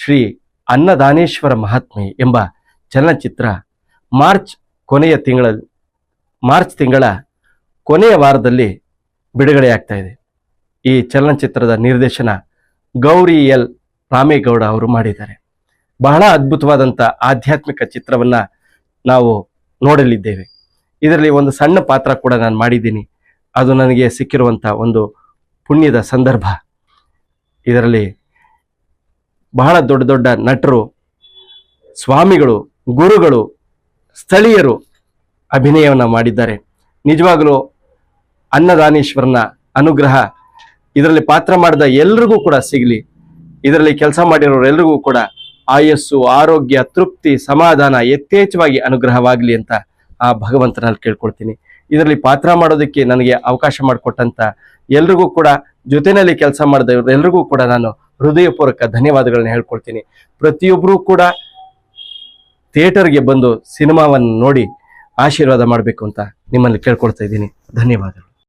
ಶ್ರೀ ಅನ್ನದಾನೇಶ್ವರ ಮಹಾತ್ಮೆ ಎಂಬ ಚಲನಚಿತ್ರ ಮಾರ್ಚ್ ತಿಂಗಳ ಕೊನೆಯ ವಾರದಲ್ಲಿ ಬಿಡುಗಡೆಯಾಗ್ತಾ ಇದೆ. ಈ ಚಲನಚಿತ್ರದ ನಿರ್ದೇಶನ ಗೌರಿ ಎಲ್ ರಾಮೇಗೌಡ ಅವರು ಮಾಡಿದ್ದಾರೆ. ಬಹಳ ಅದ್ಭುತವಾದಂಥ ಆಧ್ಯಾತ್ಮಿಕ ಚಿತ್ರವನ್ನ ನಾವು ನೋಡಲಿದ್ದೇವೆ. ಇದರಲ್ಲಿ ಒಂದು ಸಣ್ಣ ಪಾತ್ರ ಕೂಡ ನಾನು ಮಾಡಿದ್ದೀನಿ. ಅದು ನನಗೆ ಸಿಕ್ಕಿರುವಂಥ ಒಂದು ಪುಣ್ಯದ ಸಂದರ್ಭ. ಇದರಲ್ಲಿ ಬಹಳ ದೊಡ್ಡ ದೊಡ್ಡ ನಟರು, ಸ್ವಾಮಿಗಳು, ಗುರುಗಳು, ಸ್ಥಳೀಯರು ಅಭಿನಯವನ್ನು ಮಾಡಿದ್ದಾರೆ. ನಿಜವಾಗಲೂ ಅನ್ನದಾನೇಶ್ವರನ ಅನುಗ್ರಹ ಇದರಲ್ಲಿ ಪಾತ್ರ ಮಾಡಿದ ಎಲ್ರಿಗೂ ಕೂಡ ಸಿಗಲಿ. ಇದರಲ್ಲಿ ಕೆಲಸ ಮಾಡಿರೋರೆಲ್ರಿಗೂ ಕೂಡ ಆಯಸ್ಸು, ಆರೋಗ್ಯ, ತೃಪ್ತಿ, ಸಮಾಧಾನ ಯಥೇಚ್ಛವಾಗಿ ಅನುಗ್ರಹವಾಗಲಿ ಅಂತ ಆ ಭಗವಂತನಲ್ಲಿ ಕೇಳ್ಕೊಳ್ತೀನಿ. ಇದರಲ್ಲಿ ಪಾತ್ರ ಮಾಡೋದಕ್ಕೆ ನನಗೆ ಅವಕಾಶ ಮಾಡಿಕೊಟ್ಟಂತ ಎಲ್ರಿಗೂ ಕೂಡ, ಜೊತೆಯಲ್ಲಿ ಕೆಲಸ ಮಾಡಿದವರೆಲ್ರಿಗೂ ಕೂಡ ನಾನು ಹೃದಯಪೂರ್ವಕ ಧನ್ಯವಾದಗಳನ್ನ ಹೇಳ್ಕೊಳ್ತೀನಿ. ಪ್ರತಿಯೊಬ್ಬರೂ ಕೂಡ ಥಿಯೇಟರ್ಗೆ ಬಂದು ಸಿನಿಮಾವನ್ನು ನೋಡಿ ಆಶೀರ್ವಾದ ಮಾಡಬೇಕು ಅಂತ ನಿಮ್ಮಲ್ಲಿ ಕೇಳ್ಕೊಳ್ತಾ ಇದ್ದೀನಿ. ಧನ್ಯವಾದಗಳು.